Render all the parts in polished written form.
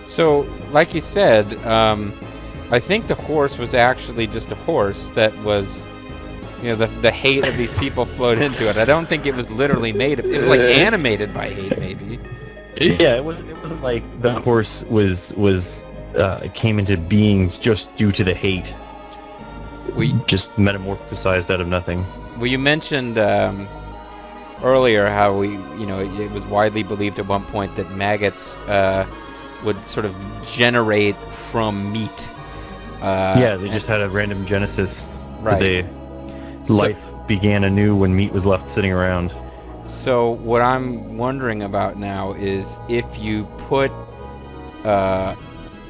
So, like you said, I think the horse was actually just a horse that was, the hate of these people flowed into it. I don't think it was literally made of. It was like animated by hate, maybe. Yeah, it wasn't like the horse was came into being just due to the hate. Just metamorphosized out of nothing. Well, you mentioned earlier how it was widely believed at one point that maggots would sort of generate from meat. They just had a random genesis. Right. Today. Life began anew when meat was left sitting around. So what I'm wondering about now is if you put a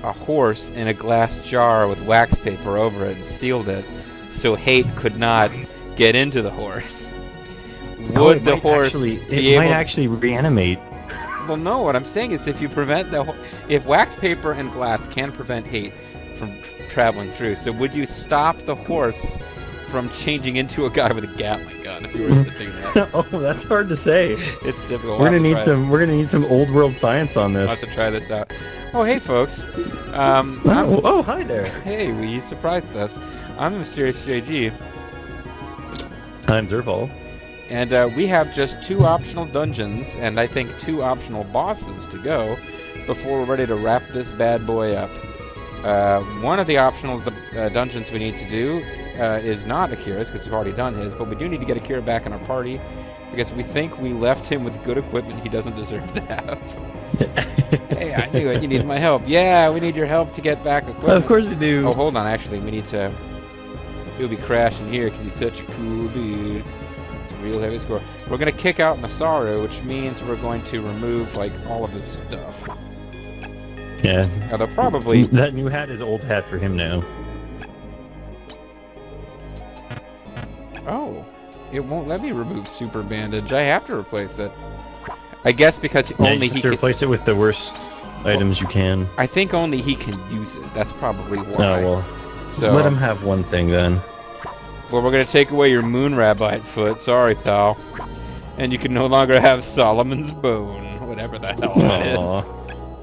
horse in a glass jar with wax paper over it and sealed it so hate could not get into the horse, would the horse actually reanimate? Well, no, what I'm saying is if you prevent if wax paper and glass can prevent hate from traveling through, so would you stop the horse from changing into a guy with a Gatling gun if you were to do that? Oh, that's hard to say. It's difficult. We're gonna need some old world science on this. I'll have to try this out. Oh, hey, folks. Hi there. Hey, you surprised us. I'm the Mysterious JG. I'm Zerval. And we have just 2 optional dungeons and I think 2 optional bosses to go before we're ready to wrap this bad boy up. One of the optional dungeons we need to do is not Akira's, because we've already done his, but we do need to get Akira back in our party, because we think we left him with good equipment he doesn't deserve to have. Hey, I knew it. You needed my help. Yeah, we need your help to get back equipment. Of course we do. Oh, hold on. Actually, we need to... He'll be crashing here, because he's such a cool dude. It's a real heavy score. We're going to kick out Masaru, which means we're going to remove, all of his stuff. Yeah. They'll probably... That new hat is old hat for him now. Oh, it won't let me remove Super Bandage. I have to replace it. I guess because only he can replace it with the worst items you can. I think only he can use it. That's probably why. Oh, well. So let him have one thing then. Well, we're going to take away your Moon Rabbite foot. Sorry, pal. And you can no longer have Solomon's Bone. Whatever the hell that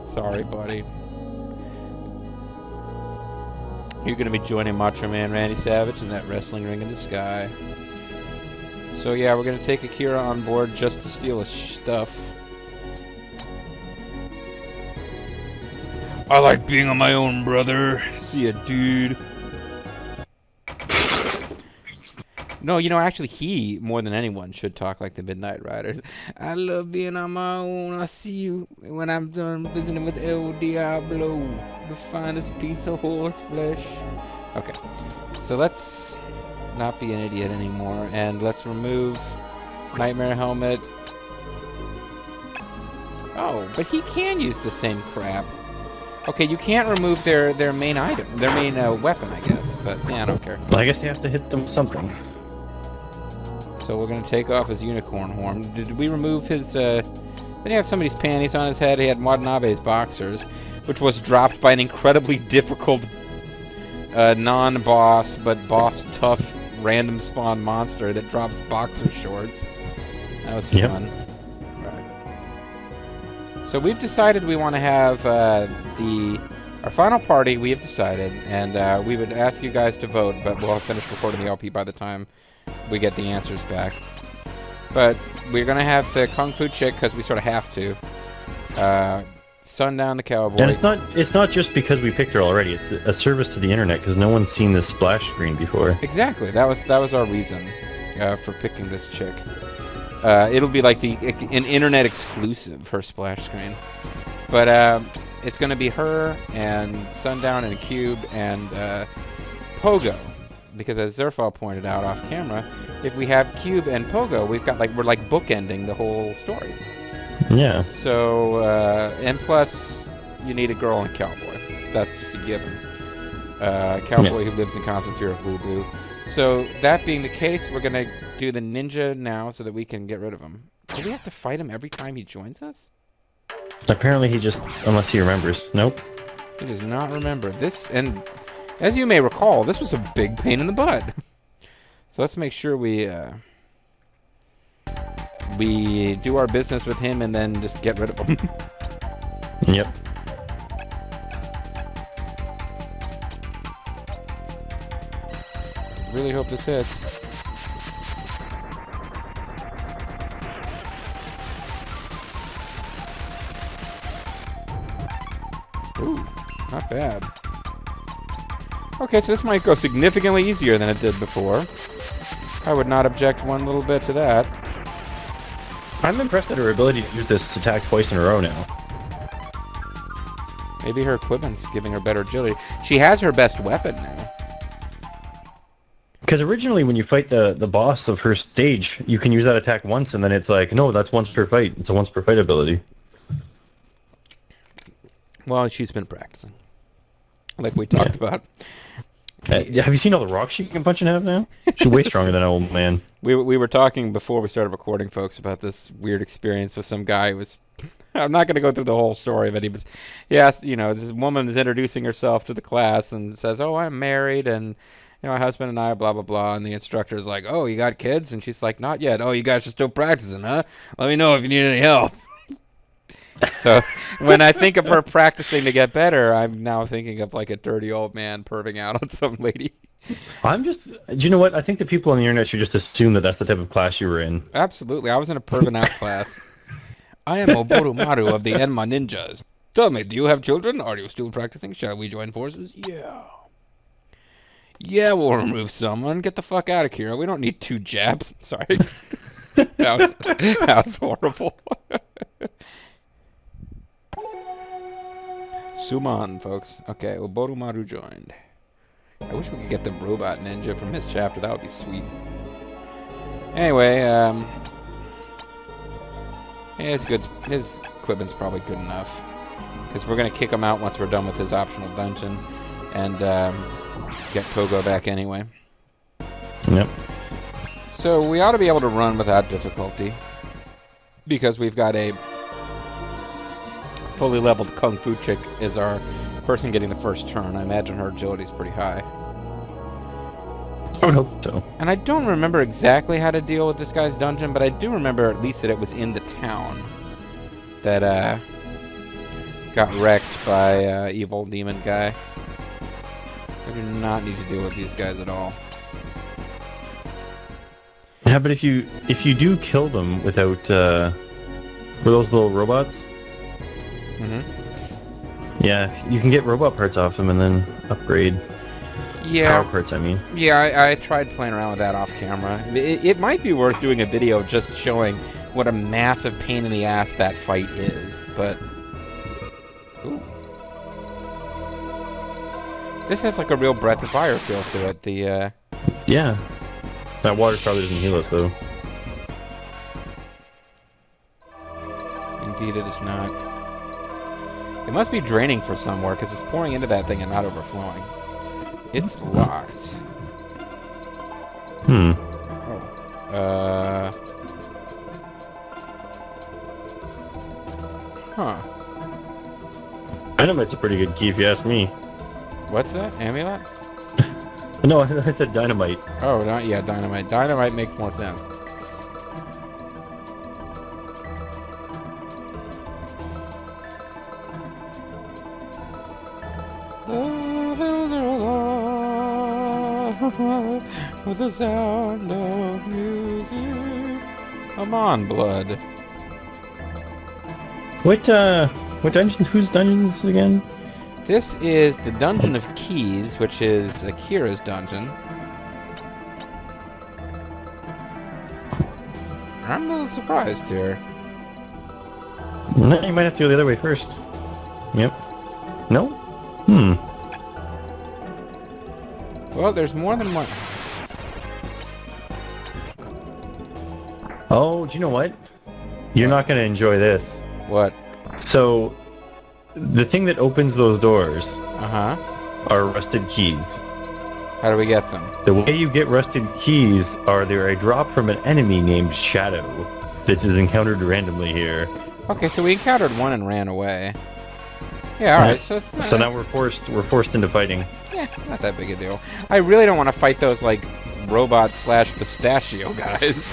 is. Sorry, buddy. You're going to be joining Macho Man Randy Savage in that wrestling ring in the sky. So yeah, we're going to take Akira on board just to steal his stuff. I like being on my own, brother. See ya, dude. No, actually he, more than anyone, should talk like the Midnight Riders. I love being on my own. I'll see you when I'm done visiting with El Diablo, the finest piece of horse flesh. Okay, so let's not be an idiot anymore, and let's remove Nightmare Helmet. Oh, but he can use the same crap. Okay, you can't remove their main item, their main weapon, I guess, but yeah, I don't care. Well, I guess you have to hit them with something. So we're going to take off his unicorn horn. Did we remove his, didn't he have somebody's panties on his head? He had Watanabe's boxers, which was dropped by an incredibly difficult non-boss, but boss-tough random spawn monster that drops boxer shorts. That was fun. Yep. Right. So we've decided we want to have our final party, we have decided, and we would ask you guys to vote, but we'll finish recording the LP by the time we get the answers back. But we're going to have the Kung Fu chick, because we sort of have to. Sundown the Cowboy. And it's not just because we picked her already. It's a service to the internet, because no one's seen this splash screen before. Exactly. That was our reason for picking this chick. It'll be like an internet exclusive, her splash screen. But it's going to be her and Sundown and Cube and Pogo. Because as Zerfal pointed out off camera, if we have Cube and Pogo, we're bookending the whole story. Yeah. So, and plus, you need a girl and a cowboy. That's just a given. Cowboy who lives in constant fear of Lubu. So, that being the case, we're going to do the ninja now so that we can get rid of him. Do we have to fight him every time he joins us? Apparently he just, unless he remembers. Nope. He does not remember. This, and as you may recall, this was a big pain in the butt. So let's make sure we do our business with him and then just get rid of him. Yep. really hope this hits. Ooh, not bad. Okay, so this might go significantly easier than it did before. I would not object one little bit to that. I'm impressed at her ability to use this attack twice in a row now. Maybe her equipment's giving her better agility. She has her best weapon now. Because originally when you fight the boss of her stage, you can use that attack once, and then it's like, no, that's once per fight. It's a once per fight ability. Well, she's been practicing. Like we talked about. Have you seen all the rocks she can punch in half now? She's way stronger than an old man. We were talking before we started recording, folks, about this weird experience with some guy who was... I'm not going to go through the whole story, but he was... Yes, you know, this woman is introducing herself to the class and says, oh, I'm married, and, you know, my husband and I, blah, blah, blah. And the instructor's like, oh, you got kids? And she's like, not yet. Oh, you guys are still practicing, huh? Let me know if you need any help. So when I think of her practicing to get better, I'm now thinking of like a dirty old man perving out on some lady. Do you know what? I think the people on the internet should just assume that that's the type of class you were in. Absolutely. I was in a perving out class. I am Oboromaru of the Enma Ninjas. Tell me, do you have children? Are you still practicing? Shall we join forces? Yeah. Yeah, we'll remove someone. Get the fuck out of here. We don't need 2 jabs. Sorry. that was horrible. Suman, folks. Okay, well, Borumaru joined. I wish we could get the robot ninja from his chapter. That would be sweet. Anyway, yeah, it's good. His equipment's probably good enough. Because we're going to kick him out once we're done with his optional dungeon. And get Pogo back anyway. Yep. So we ought to be able to run without difficulty. Because we've got a... fully leveled Kung Fu chick is our person getting the first turn. I imagine her agility is pretty high. I would hope so. And I don't remember exactly how to deal with this guy's dungeon, but I do remember at least that it was in the town that got wrecked by evil demon guy. I do not need to deal with these guys at all. Yeah, but if you do kill them without for those little robots. Mm-hmm. Yeah, you can get robot parts off them and then upgrade. Yeah. Power parts, I mean. Yeah, I tried playing around with that off camera. It might be worth doing a video just showing what a massive pain in the ass that fight is, but... Ooh. This has like a real Breath of Fire feel to it, the... Yeah. That water probably doesn't heal us, though. Indeed it is not. It must be draining for somewhere, because it's pouring into that thing and not overflowing. It's locked. Hmm. Oh. Huh. Dynamite's a pretty good key if you ask me. What's that? Amulet? No, I said dynamite. Oh, yeah, dynamite. Dynamite makes more sense. With the sound of music. Come on, blood. What dungeon? Whose dungeons again? This is the Dungeon of Keys, which is Akira's dungeon. I'm a little surprised here. No, you might have to go the other way first. Yep. No? Hmm. Well, there's more than one. Oh, do you know what? You're not going to enjoy this. What? So, the thing that opens those doors Uh-huh. are rusted keys. How do we get them? The way you get rusted keys are they're a drop from an enemy named Shadow that is encountered randomly here. Okay, so we encountered one and ran away. Yeah, alright, so it's not... So now we're forced into fighting. Yeah, not that big a deal. I really don't want to fight those, like, robot/pistachio guys.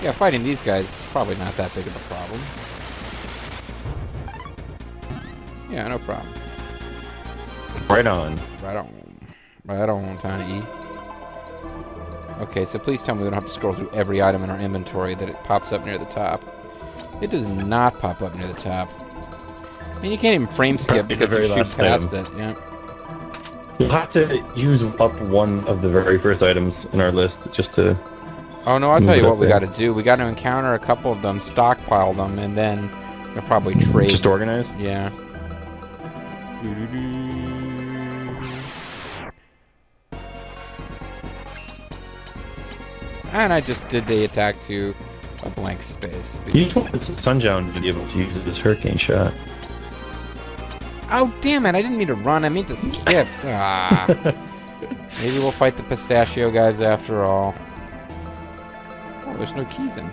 Yeah, fighting these guys is probably not that big of a problem. Yeah, no problem. Right on. Right on. Right on, Tiny E. Okay, so please tell me we don't have to scroll through every item in our inventory that it pops up near the top. It does not pop up near the top. I mean, you can't even frame skip because you shoot past it. Yeah. You'll have to use up one of the very first items in our list just to... Oh, no, I'll tell you what we got to do. We got to encounter a couple of them, stockpile them, and then we'll probably trade. Just organize? Yeah. And I just did the attack to a blank space. You told Sundown to be able to use this hurricane shot. Oh, damn it. I didn't mean to run. I meant to skip. Maybe we'll fight the pistachio guys after all. Oh, there's no keys in.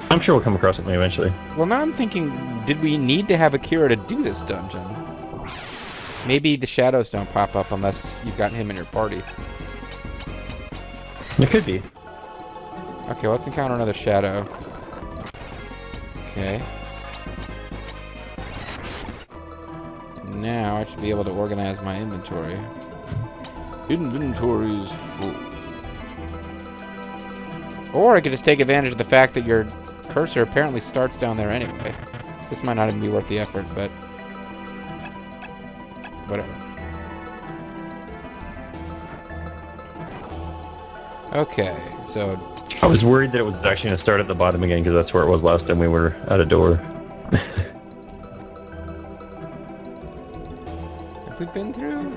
I'm sure we'll come across something eventually. Well, now I'm thinking, did we need to have Akira to do this dungeon? Maybe the shadows don't pop up unless you've got him in your party. It could be. Okay, let's encounter another shadow. Okay. Now I should be able to organize my inventory. Inventory's full. Or I could just take advantage of the fact that your cursor apparently starts down there anyway. This might not even be worth the effort, but... whatever. Okay, so... I was worried that it was actually going to start at the bottom again, because that's where it was last time we were at a door. Have we been through?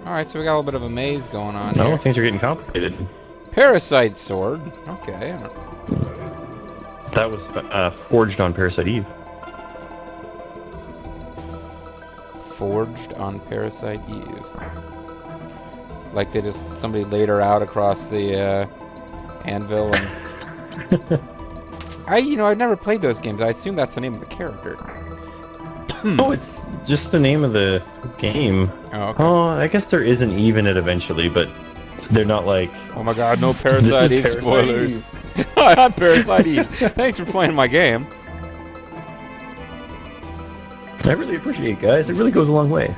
Alright, so we got a little bit of a maze going on here. No, things are getting complicated. Parasite sword. Okay. That was forged on Parasite Eve. Forged on Parasite Eve. Like they just, somebody laid her out across the anvil and... I've never played those games. I assume that's the name of the character. Oh, it's just the name of the game. Oh, okay. Oh, I guess there is an Eve in it eventually, but they're not like... Oh my god, no Parasite Eve spoilers. Hi, I'm Parasite Eve. Thanks for playing my game. I really appreciate it, guys. It really goes a long way.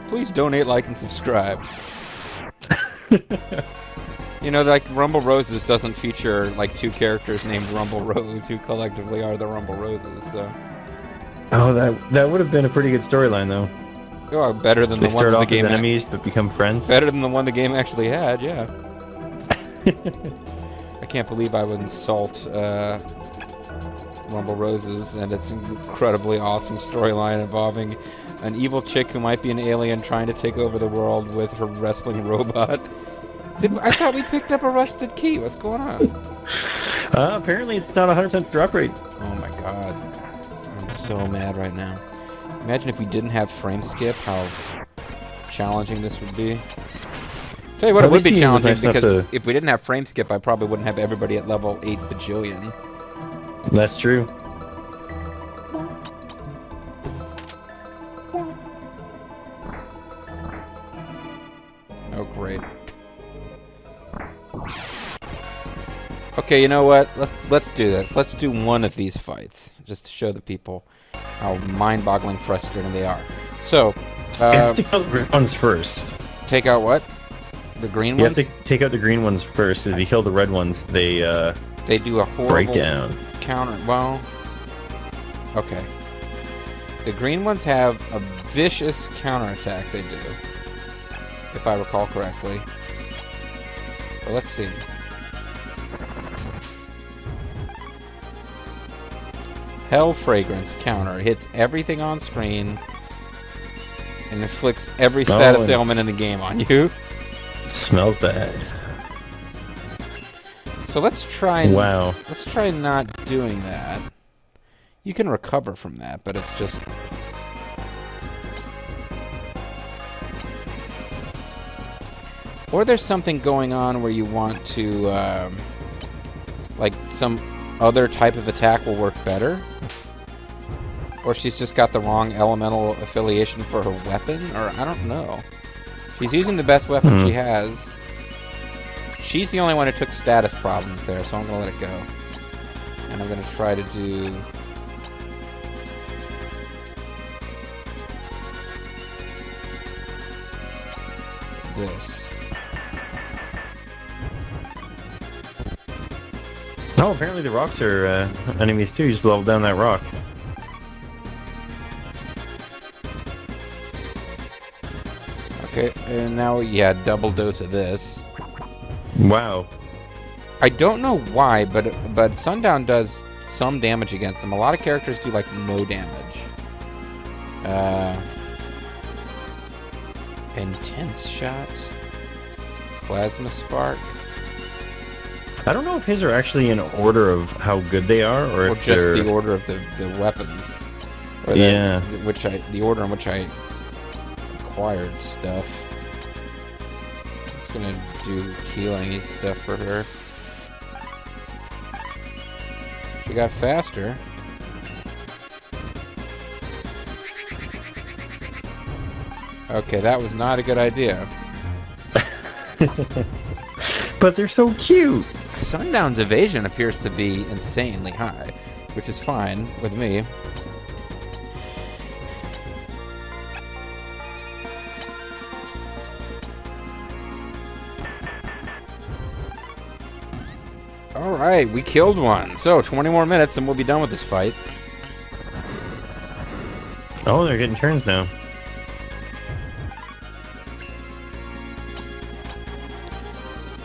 Please donate, like, and subscribe. You know, like, Rumble Roses doesn't feature, like, two characters named Rumble Rose who collectively are the Rumble Roses, so... Oh, that would have been a pretty good storyline, though. Oh, better than They the one start that the off game... as enemies, but become friends. Better than the one the game actually had, yeah. I can't believe I would insult, Rumble Roses and its incredibly awesome storyline involving an evil chick who might be an alien trying to take over the world with her wrestling robot. I thought we picked up a rusted key. What's going on? Apparently it's not 100% drop rate. Oh my god. I'm so mad right now. Imagine if we didn't have frame skip, how challenging this would be. Tell you what, it would be challenging because if we didn't have frame skip, I probably wouldn't have everybody at level 8 bajillion. That's true. Oh, great. Okay, you know what? Let's do this. Let's do one of these fights, just to show the people how mind-boggling frustrating they are. So, you have to kill the green ones first. Take out what? The green ones? You have to take out the green ones first, because if you kill the red ones, they do a horrible breakdown. Counter. Well, okay. The green ones have a vicious counterattack, they do. If I recall correctly. But let's see. Hell Fragrance counter. Hits everything on screen and inflicts every status ailment in the game on you. Smells bad. So let's try. Wow. Let's try not doing that. You can recover from that, but it's just. Or there's something going on where you want to, like some other type of attack will work better. Or she's just got the wrong elemental affiliation for her weapon, or I don't know. She's using the best weapon she has. She's the only one who took status problems there, so I'm going to let it go. And I'm going to try to do... this. Oh, apparently the rocks are enemies too. You just level down that rock. Okay, and now, yeah, double dose of this. Wow. I don't know why, but Sundown does some damage against them. A lot of characters do, like, no damage. Intense shots. Plasma spark. I don't know if his are actually in order of how good they are, or if just they're... the order of the weapons. Or yeah. The order in which I acquired stuff. It's gonna do healing stuff for her. She got faster. Okay, that was not a good idea. But they're so cute! Sundown's evasion appears to be insanely high, which is fine with me. Alright, we killed one. So, 20 more minutes and we'll be done with this fight. Oh, they're getting turns now.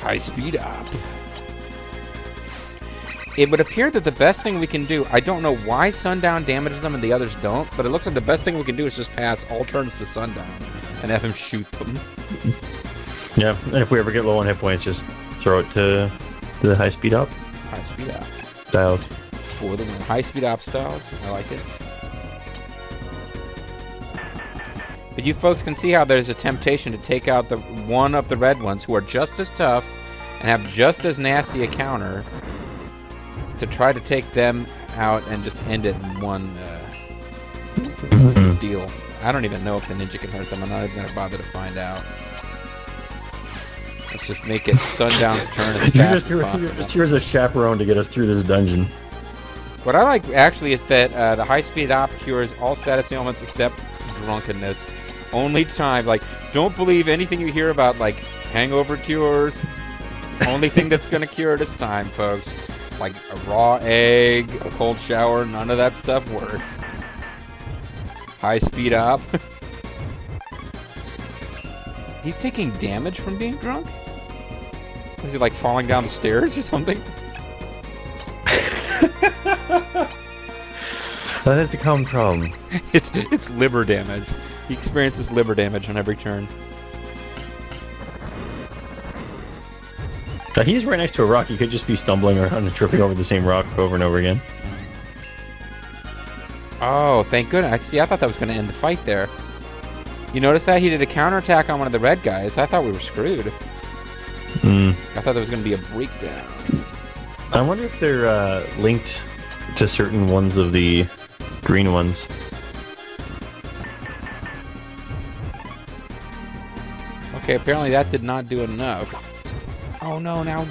High speed up. It would appear that the best thing we can do, I don't know why Sundown damages them and the others don't, but it looks like the best thing we can do is just pass all turns to Sundown and have him shoot them. Yeah, and if we ever get low on hit points, just throw it to the high speed up. High speed up. Styles. For the win. High speed up styles. I like it. But you folks can see how there's a temptation to take out the one of the red ones who are just as tough and have just as nasty a counter to try to take them out and just end it in one deal. I don't even know if the ninja can hurt them. I'm not even going to bother to find out. Let's just make it Sundown's turn as fast as possible. You're just here as a chaperone to get us through this dungeon. What I like, actually, is that the high-speed op cures all status ailments except drunkenness. Only time, like, don't believe anything you hear about, like, hangover cures. Only thing that's going to cure it is time, folks. Like, a raw egg, a cold shower, none of that stuff works. High-speed op. He's taking damage from being drunk? Is he, like, falling down the stairs or something? That is a common problem. It's liver damage. He experiences liver damage on every turn. He's right next to a rock. He could just be stumbling around and tripping over the same rock over and over again. Oh, thank goodness. See, I thought that was going to end the fight there. You notice that? He did a counterattack on one of the red guys. I thought we were screwed. I thought there was going to be a breakdown. I wonder if they're linked to certain ones of the green ones. Okay, apparently that did not do enough. Oh no, now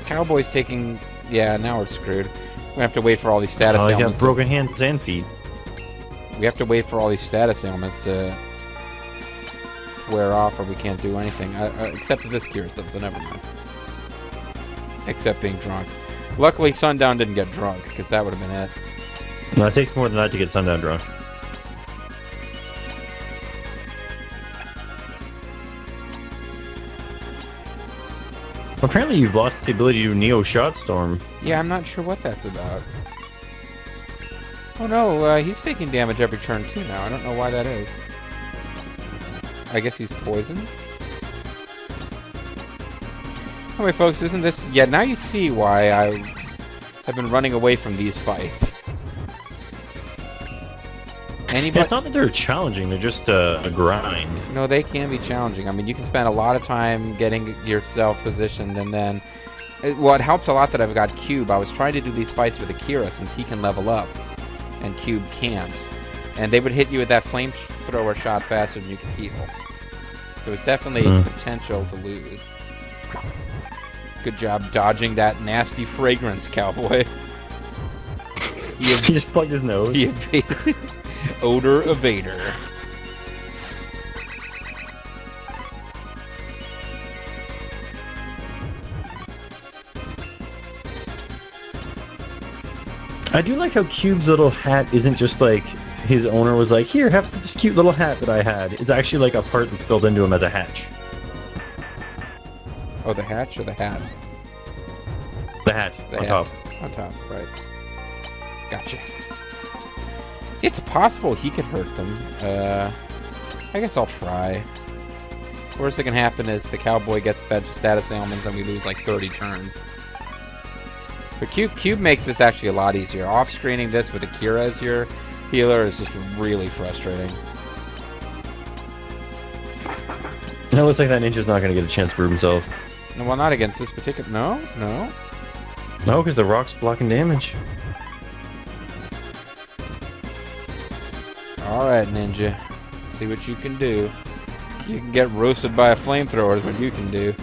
Cowboy's taking... Yeah, now we're screwed. We have to wait for all these status Oh, you ailments. got broken hands and feet. We have to wait for all these status ailments to wear off or we can't do anything. Except if this cures them, so never mind. Except being drunk. Luckily, Sundown didn't get drunk, because that would have been it. No, it takes more than that to get Sundown drunk. Apparently you've lost the ability to Neo Shot Storm. Yeah, I'm not sure what that's about. Oh no, he's taking damage every turn too now. I don't know why that is. I guess he's poisoned? Anyway, folks, isn't this... Yeah, now you see why I have been running away from these fights. Anybody... It's not that they're challenging, they're just a grind. No, they can be challenging. I mean, you can spend a lot of time getting yourself positioned, and then... Well, it helps a lot that I've got Cube. I was trying to do these fights with Akira, since he can level up, and Cube can't. And they would hit you with that flamethrower shot faster than you can heal. So it's definitely potential to lose. Good job dodging that nasty fragrance, Cowboy. He just plugged his nose. He evaded. Odor evader. I do like how Cube's little hat isn't just like his owner was like, here, have this cute little hat that I had. It's actually like a part that's built into him as a hatch. Oh, the hatch or the hat? The hat The on hat. top. On top, right. Gotcha. It's possible he could hurt them. I guess I'll try. Worst that can happen is the cowboy gets bench status ailments and we lose like 30 turns. But Cube makes this actually a lot easier. Off-screening this with Akira as your healer is just really frustrating. And it looks like that ninja's not going to get a chance to prove himself. No, well, not against this particular... No? No? No, because the rock's blocking damage. Alright, ninja. See what you can do. You can get roasted by a flamethrower is what you can do.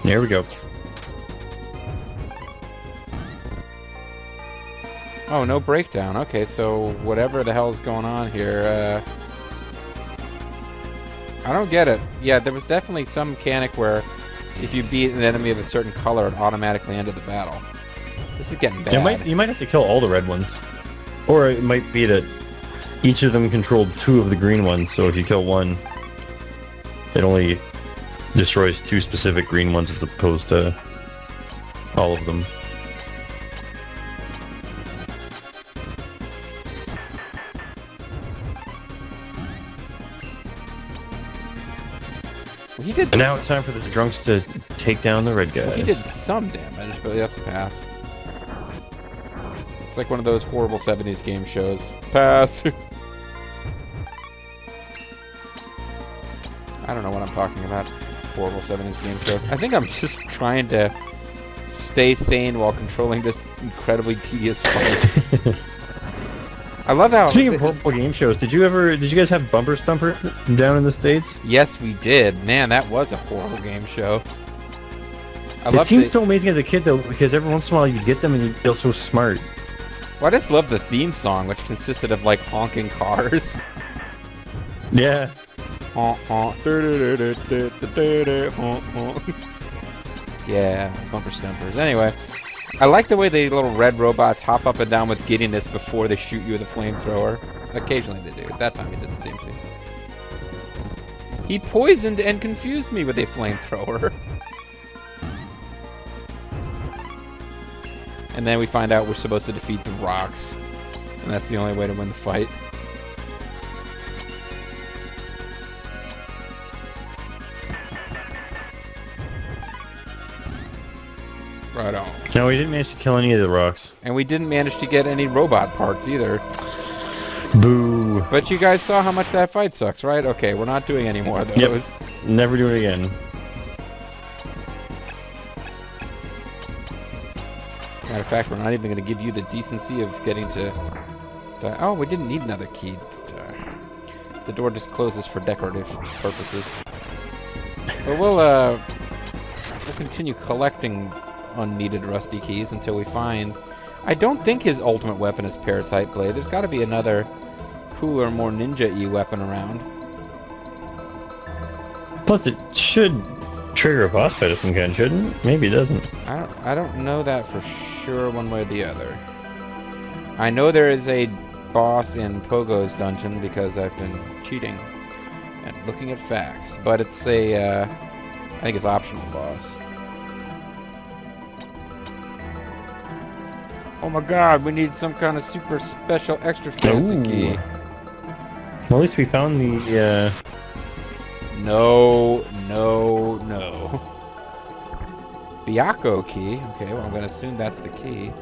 There we go. Oh, no breakdown. Okay, so whatever the hell is going on here, I don't get it. Yeah, there was definitely some mechanic where if you beat an enemy of a certain color, it automatically ended the battle. This is getting bad. You might have to kill all the red ones. Or it might be that each of them controlled 2 of the green ones, so if you kill one, it only destroys 2 specific green ones as opposed to all of them. Well, he did And now it's time for the drunks to take down the red guys. Well, he did some damage, but that's a pass. It's like one of those horrible 70s game shows. Pass! I don't know what I'm talking about. Horrible 70s game shows. I think I'm just trying to stay sane while controlling this incredibly tedious fight. I love how... Speaking of horrible game shows, did you guys have Bumper Stumper down in the States? Yes, we did. Man, that was a horrible game show. It seems so amazing as a kid, though, because every once in a while you get them and you feel so smart. Well, I just love the theme song, which consisted of, like, honking cars. Yeah. Honk, honk. Honk, honk. Yeah, bumper stumpers. Anyway, I like the way the little red robots hop up and down with giddiness before they shoot you with a flamethrower. Occasionally they do. That time he didn't seem to. He poisoned and confused me with a flamethrower. And then we find out we're supposed to defeat the rocks. And that's the only way to win the fight. Right on. No, we didn't manage to kill any of the rocks. And we didn't manage to get any robot parts either. Boo. But you guys saw how much that fight sucks, right? Okay, we're not doing any more of those. Yep. Never do it again. Matter of fact, we're not even going to give you the decency of getting to... Oh, we didn't need another key. The door just closes for decorative purposes. But we'll continue collecting unneeded rusty keys until we find... I don't think his ultimate weapon is Parasite Blade. There's got to be another cooler, more ninja-y weapon around. Plus, it should trigger a boss fight of some kind, shouldn't it? Maybe it doesn't. I don't know that for sure one way or the other. I know there is a boss in Pogo's dungeon because I've been cheating and looking at facts, but it's a, I think it's optional boss. Oh my god, we need some kind of super special extra fancy key. Well, at least we found the, No. Byaku key. Okay, well, I'm going to assume that's the key.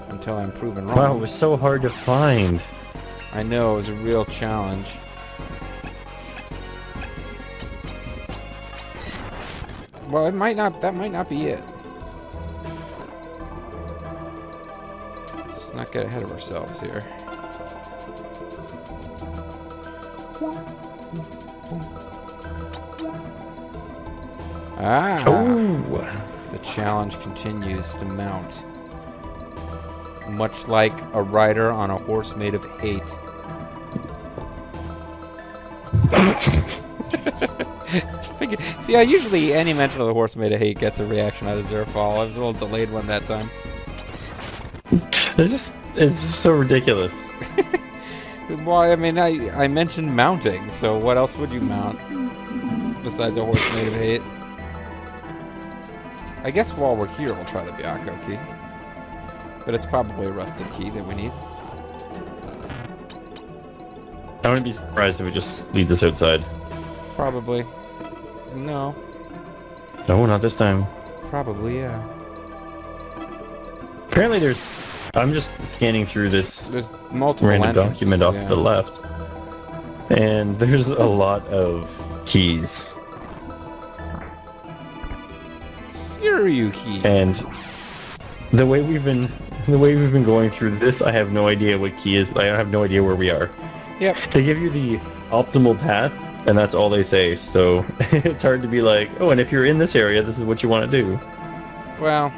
Until I'm proven wrong. Wow, it was so hard to find. I know, it was a real challenge. Well, that might not be it. Let's not get ahead of ourselves here. Ah! Oh! The challenge continues to mount. Much like a rider on a horse made of hate. See, usually any mention of the horse made of hate gets a reaction out of Zerfall. I was a little delayed one that time. It's just so ridiculous. Well, I mean, I mentioned mounting, so what else would you mount besides a horse made of hate? I guess while we're here, we'll try the Byakko key. But it's probably a rusted key that we need. I wouldn't be surprised if it just leads us outside. Probably. No. No, not this time. Probably, yeah. Apparently there's... I'm just scanning through this There's multiple random document off yeah. to the left. And there's a lot of keys. Siryu key. And the way we've been going through this, I have no idea what key is. I have no idea where we are. Yep. They give you the optimal path, and that's all they say. So it's hard to be like, oh, and if you're in this area, this is what you want to do. Well,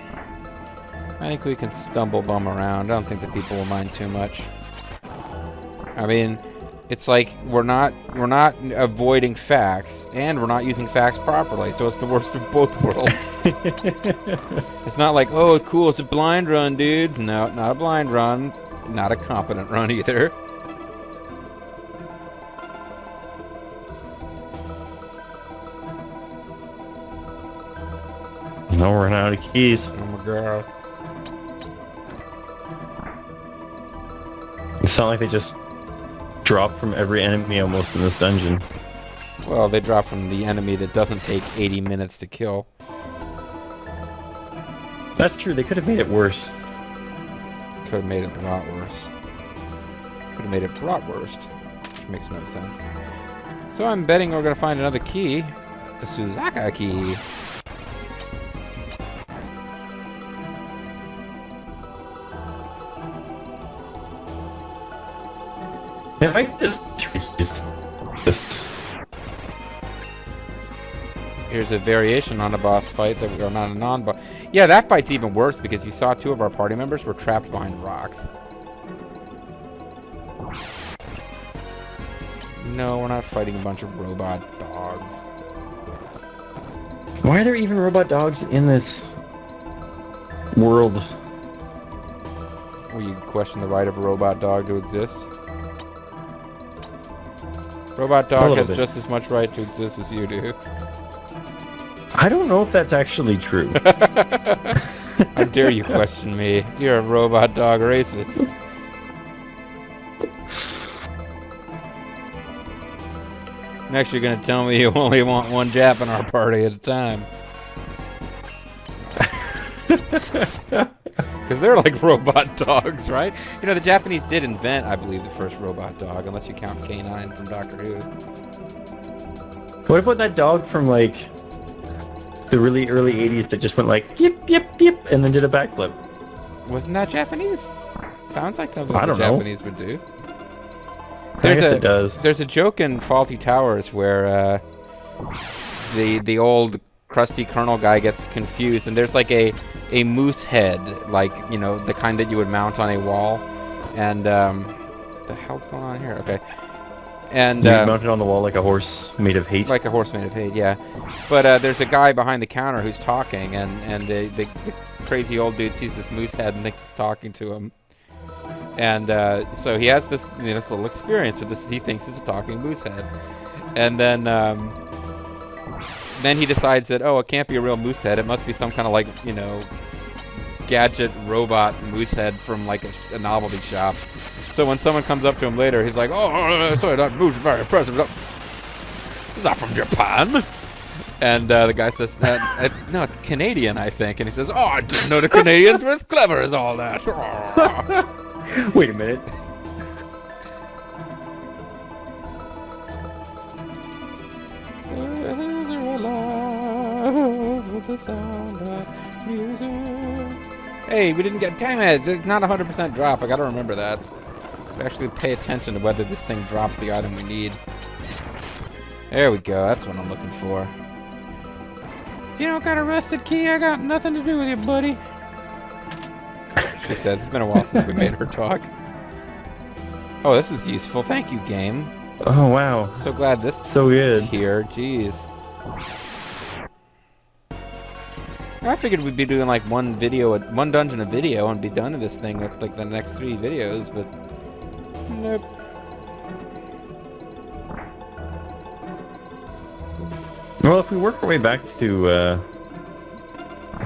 I think we can stumble bum around. I don't think the people will mind too much. I mean, it's like we're not avoiding facts, and we're not using facts properly, so it's the worst of both worlds. It's not like, oh, cool, it's a blind run, dudes. No, not a blind run. Not a competent run either. No, we're running out of keys. Oh my god. It's not like they just drop from every enemy almost in this dungeon. Well, they drop from the enemy that doesn't take 80 minutes to kill. That's true, they could have made it worse. Could have made it a lot worse. Could have made it bratwurst, which makes no sense. So I'm betting we're going to find another key. The Suzaka key. Yeah, I like this. Here's a variation on a boss fight that we are not a non-boss. Yeah, that fight's even worse because you saw two of our party members were trapped behind rocks. No, we're not fighting a bunch of robot dogs. Why are there even robot dogs in this world? Will you question the right of a robot dog to exist? Robot dog has just as much right to exist as you do. I don't know if that's actually true. How dare you question me? You're a robot dog racist. Next you're gonna tell me you only want one Jap in our party at a time. Because they're like robot dogs, right? You know, the Japanese did invent, I believe, the first robot dog, unless you count K9 from Doctor Who. What about that dog from, like, the really early 80s that just went like, yip, yip, yip, and then did a backflip? Wasn't that Japanese? Sounds like something I the don't know. Japanese would do. I guess it does. There's a joke in Faulty Towers where the old crusty colonel guy gets confused, and there's like a moose head, like, you know, the kind that you would mount on a wall, and the hell's going on here? Okay, and you mounted on the wall like a horse made of hate. like a horse made of hate, yeah. But there's a guy behind the counter who's talking, and the crazy old dude sees this moose head and thinks it's talking to him. And so he has this, you know, this little experience with this. He thinks it's a talking moose head, and then he decides that, oh, it can't be a real moose head. It must be some kind of, like, you know, gadget robot moose head from like a novelty shop. So when someone comes up to him later, he's like, oh, sorry, that moose is very impressive. Is that from Japan? And the guy says, no, it's Canadian, I think. And he says, oh, I didn't know the Canadians were as clever as all that. Wait a minute. Hey, we didn't get... Damn it! It's not 100% drop. I gotta remember that. Actually pay attention to whether this thing drops the item we need. There we go. That's what I'm looking for. If you don't got a rusted key, I got nothing to do with you, buddy. She says. It's been a while since we made her talk. Oh, this is useful. Thank you, game. Oh, wow. So glad this So good. is here. Jeez. I figured we'd be doing like one dungeon a video and be done with this thing with like the next 3 videos, but nope. Well, if we work our way back to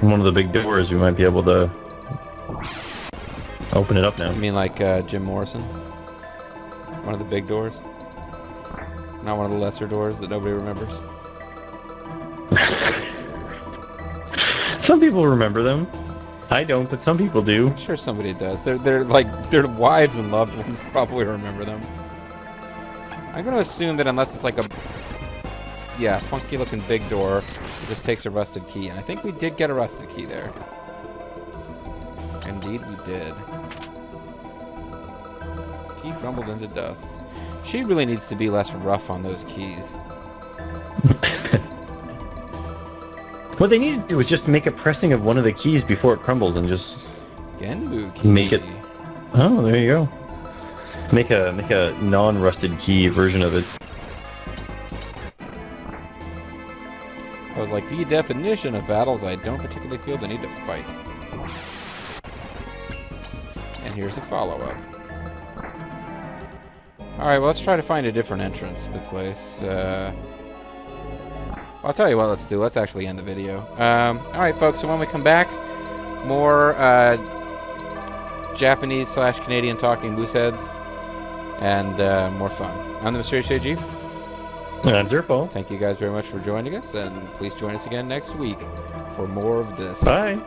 one of the big doors, we might be able to open it up now. You mean like Jim Morrison? One of the big doors? Not one of the lesser doors that nobody remembers? Some people remember them. I don't, but some people do. I'm sure somebody does. They're like their wives and loved ones probably remember them. I'm gonna assume that unless it's like a funky looking big door, it just takes a rusted key, and I think we did get a rusted key there. Indeed, we did. Key crumbled into dust. She really needs to be less rough on those keys. What they need to do is just make a pressing of one of the keys before it crumbles and just Genbu key. make it. Oh, there you go. Make a non-rusted key version of it. I was like, the definition of battles I don't particularly feel the need to fight. And here's a follow-up. Alright, well, let's try to find a different entrance to the place. I'll tell you what let's do. Let's actually end the video. Alright, folks, so when we come back, more Japanese/Canadian talking mooseheads, and more fun. I'm the Mysterious AG. And I'm Zerpo. Thank you guys very much for joining us, and please join us again next week for more of this. Bye.